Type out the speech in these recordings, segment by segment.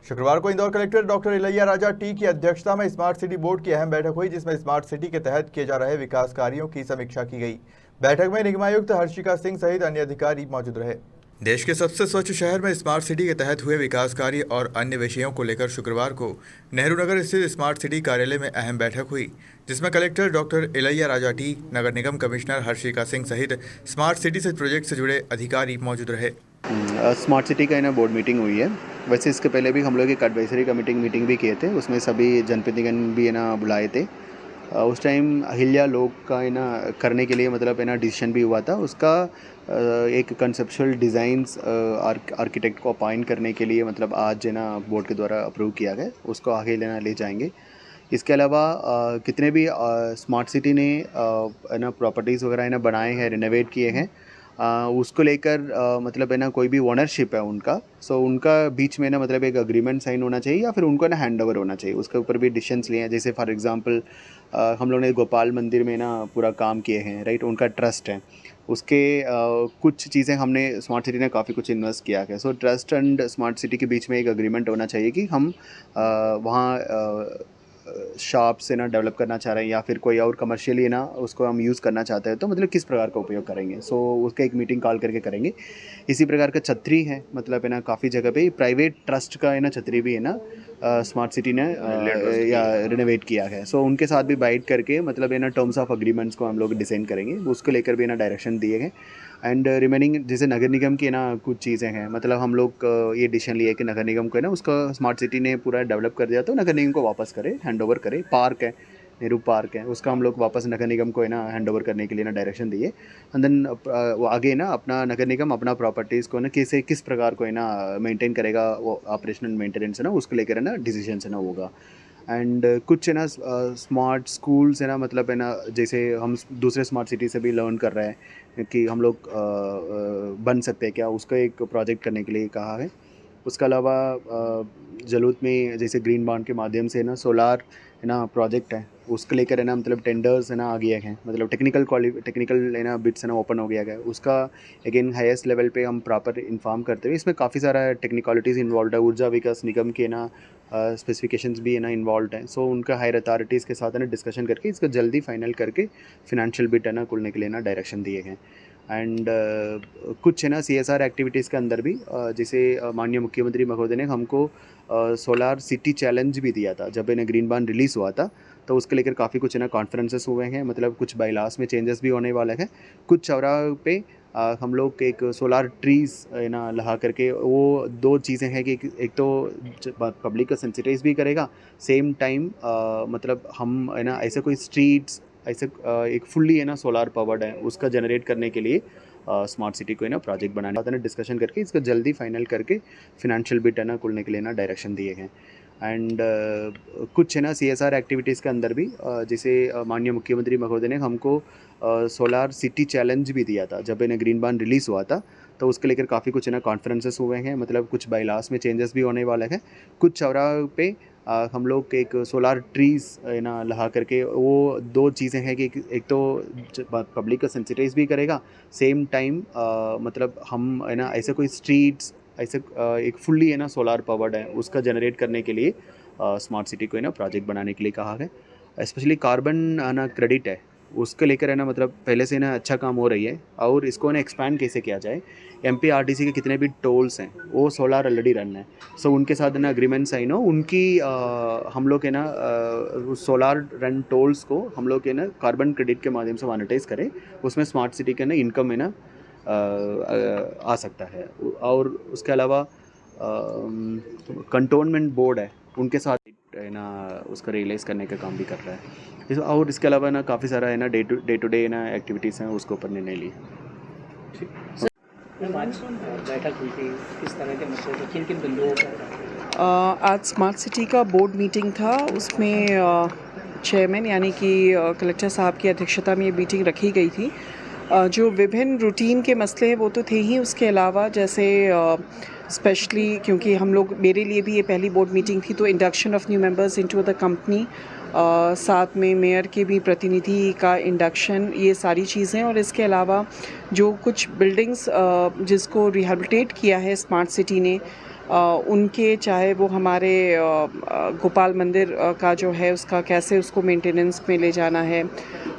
शुक्रवार को Indore collector doctor Ilaiya Raja T की अध्यक्षता में स्मार्ट सिटी बोर्ड की अहम बैठक हुई, जिसमें स्मार्ट सिटी के तहत किए जा रहे विकास कार्यों की समीक्षा की गई। बैठक में निगमायुक्त हर्षिका सिंह सहित अन्य अधिकारी मौजूद रहे। देश के सबसे स्वच्छ शहर में स्मार्ट सिटी के तहत हुए विकास कार्य और अन्य विषयों को लेकर शुक्रवार को नेहरू नगर स्थित स्मार्ट सिटी कार्यालय में अहम बैठक हुई, जिसमें collector doctor Ilaiya Raja T, नगर निगम कमिश्नर हर्षिका सिंह सहित स्मार्ट सिटी से प्रोजेक्ट से जुड़े अधिकारी मौजूद रहे। स्मार्ट सिटी का बोर्ड मीटिंग हुई है। वैसे इसके पहले भी हम लोग एक एडवाइजरी कमेटी मीटिंग भी किए थे, उसमें सभी जनप्रतिनिधिगण भी बुलाए थे। उस टाइम अहिल्या लोक का करने के लिए मतलब डिसीजन भी हुआ था। उसका एक कंसेप्चुअल डिज़ाइंस आर्किटेक्ट को अपॉइंट करने के लिए मतलब आज बोर्ड के द्वारा अप्रूव किया गया, उसको आगे ले जाएंगे। इसके अलावा कितने भी स्मार्ट सिटी ने प्रॉपर्टीज़ वगैरह बनाए हैं, रिनोवेट किए हैं, उसको लेकर मतलब कोई भी ओनरशिप है उनका, सो उनका बीच में मतलब एक अग्रीमेंट साइन होना चाहिए या फिर उनको हैंड ओवर होना चाहिए। उसके ऊपर भी डिसीजंस लिए हैं। जैसे फॉर एग्जांपल हम लोगों ने गोपाल मंदिर में पूरा काम किए हैं, राइट, उनका ट्रस्ट है, उसके कुछ चीज़ें हमने स्मार्ट सिटी ने काफ़ी कुछ इन्वेस्ट किया है। So trust and smart city के बीच में एक अग्रीमेंट होना चाहिए कि हम वहाँ शॉप से डेवलप करना चाह रहे हैं या फिर कोई और कमर्शियली उसको हम यूज़ करना चाहते हैं, तो मतलब किस प्रकार का उपयोग करेंगे। सो उसका एक मीटिंग कॉल करके करेंगे। इसी प्रकार का छतरी है, मतलब काफ़ी जगह पे प्राइवेट ट्रस्ट का छतरी भी स्मार्ट सिटी ने या रिनोवेट किया है। सो उनके साथ भी बाइट करके मतलब टर्म्स ऑफ अग्रीमेंट्स को हम लोग डिज़ाइन करेंगे, उसको लेकर भी डायरेक्शन दिए गए। एंड रिमेनिंग जैसे नगर निगम की कुछ चीज़ें हैं, मतलब हम लोग ये डिसीजन लिए कि नगर निगम को उसका स्मार्ट सिटी ने पूरा डेवलप कर दिया तो नगर निगम को वापस करे, हैंड ओवर करे। पार्क है, नेहरू पार्क है, उसका हम लोग वापस नगर निगम को हैंड ओवर करने के लिए डायरेक्शन दिए। एंड देन वो आगे अपना नगर निगम अपना प्रॉपर्टीज़ को कैसे किस प्रकार को मेंटेन करेगा, वो ऑपरेशनल मेंटेनेंस उसको लेकर डिसीजन होगा। एंड कुछ स्मार्ट स्कूल्स मतलब जैसे हम दूसरे स्मार्ट सिटी से भी लर्न कर रहे हैं कि हम लोग बन सकते हैं क्या, उसका एक प्रोजेक्ट करने के लिए कहा है। उसके अलावा जलूत में जैसे ग्रीन बॉन्ड के माध्यम से सोलार प्रोजेक्ट है, उसको लेकर मतलब टेंडर्स आ गया है, मतलब टेक्निकल बिट्स ओपन हो गया है। उसका अगेन हाईएस्ट लेवल पे हम प्रॉपर इन्फॉर्म करते हुए, इसमें काफ़ी सारा टेक्निकलिटीज़ इन्वॉल्व है। ऊर्जा विकास निगम के स्पेसिफिकेशंस भी इन्वॉल्व हैं। सो उनका हायर अथॉरिटीज़ के साथ डिस्कशन करके इसको जल्दी फाइनल करके फिनेंशियल बिट खुलने के लिए डायरेक्शन दिए गए। एंड कुछ CSR एक्टिविटीज़ के अंदर भी जैसे माननीय मुख्यमंत्री महोदय ने हमको सोलार सिटी चैलेंज भी दिया था जब ग्रीन बॉन्ड रिलीज़ हुआ था, तो उसके लेकर काफ़ी कुछ कॉन्फ्रेंसेस हुए हैं, मतलब कुछ बाईलॉस में चेंजेस भी होने वाले हैं। कुछ चौराहे पे हम लोग एक सोलार ट्रीज़ लगा करके, वो दो चीज़ें हैं कि एक तो पब्लिक को सेंसिटाइज भी करेगा, सेम टाइम मतलब हम ऐसे कोई स्ट्रीट्स ऐसे एक फुल्ली सोलार पावर्ड है, उसका जनरेट करने के लिए स्मार्ट सिटी को प्रोजेक्ट बनाने डिस्कशन करके इसको जल्दी फाइनल करके फिनेंशियल बिट खुलने के लिए डायरेक्शन दिए हैं। एंड कुछ CSR एक्टिविटीज़ के अंदर भी जैसे माननीय मुख्यमंत्री महोदय ने हमको सोलार सिटी चैलेंज भी दिया था जब ग्रीन बॉन्ड रिलीज़ हुआ था, तो उसके लेकर काफ़ी कुछ कॉन्फ्रेंसेस हुए हैं, मतलब कुछ बाईलॉस में चेंजेस भी होने वाले हैं। कुछ चौराहे पे हम लोग एक सोलार ट्रीज़ लगा करके, वो दो चीज़ें हैं कि एक तो पब्लिक को सेंसिटाइज भी करेगा, सेम टाइम मतलब हम ऐसे कोई स्ट्रीट्स ऐसे एक फुल्ली सोलार पावर्ड है, उसका जनरेट करने के लिए स्मार्ट सिटी को प्रोजेक्ट बनाने के लिए कहा है। स्पेशली कार्बन क्रेडिट है, उसको लेकर मतलब पहले से अच्छा काम हो रही है, और इसको एक्सपैंड कैसे किया जाए। MPRTC के कितने भी टोल्स हैं वो सोलार ऑलरेडी रन है, सो उनके साथ अग्रीमेंट साइन हो, उनकी हम लोग सोलार रन टोल्स को हम लोग कार्बन क्रेडिट के माध्यम से मोनेटाइज करें, उसमें स्मार्ट सिटी के इनकम आ सकता है। और उसके अलावा कंटोनमेंट बोर्ड है, उनके साथ उसको रियलाइज़ करने का काम भी कर रहा है। और इसके अलावा काफ़ी सारा डे टू डे एक्टिविटीज़ हैं, उसके ऊपर निर्णय लिए। बैठक हुई थी, किस तरह के मसले थे, किन किन बिंदुओं पर? आज स्मार्ट सिटी का बोर्ड मीटिंग था, उसमें चेयरमैन यानी कि कलेक्टर साहब की अध्यक्षता में ये मीटिंग रखी गई थी। जो विभिन्न रूटीन के मसले हैं वो तो थे ही, उसके अलावा जैसे स्पेशली क्योंकि हम लोग, मेरे लिए भी ये पहली बोर्ड मीटिंग थी, तो induction of new members into the company, साथ में मेयर के भी प्रतिनिधि का इंडक्शन, ये सारी चीज़ें। और इसके अलावा जो कुछ बिल्डिंग्स जिसको रिहेबिलिटेट किया है स्मार्ट सिटी ने, उनके चाहे वो हमारे गोपाल मंदिर का जो है उसका कैसे उसको मेंटेनेंस में ले जाना है।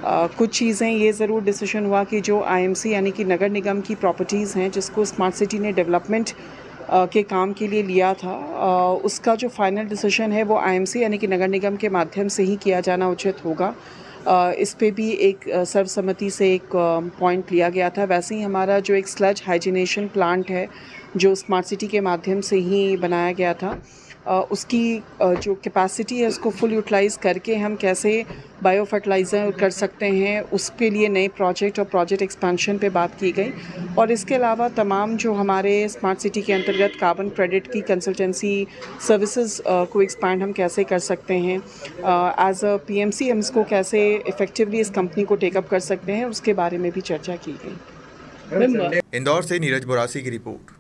कुछ चीज़ें ये ज़रूर डिसीजन हुआ कि जो आईएमसी यानी कि नगर निगम की प्रॉपर्टीज़ हैं जिसको स्मार्ट सिटी ने डेवलपमेंट के काम के लिए लिया था, उसका जो फाइनल डिसीजन है वो आईएमसी यानी कि नगर निगम के माध्यम से ही किया जाना उचित होगा। इस पे भी एक सर्वसम्मति से एक पॉइंट लिया गया था। वैसे ही हमारा जो एक स्लज हाइजीनेशन प्लांट है जो स्मार्ट सिटी के माध्यम से ही बनाया गया था, उसकी जो कैपेसिटी है उसको फुल यूटिलाइज़ करके हम कैसे बायो फर्टिलाइज़र कर सकते हैं, उसके लिए नए प्रोजेक्ट और प्रोजेक्ट एक्सपेंशन पे बात की गई। और इसके अलावा तमाम जो हमारे स्मार्ट सिटी के अंतर्गत कार्बन क्रेडिट की कंसल्टेंसी सर्विसेज को एक्सपैंड हम कैसे कर सकते हैं, एज अ पीएमसी हम इसको कैसे इफ़ेक्टिवली इस कंपनी को टेकअप कर सकते हैं, उसके बारे में भी चर्चा की गई। मैम इंदौर से नीरज बोरासी की रिपोर्ट।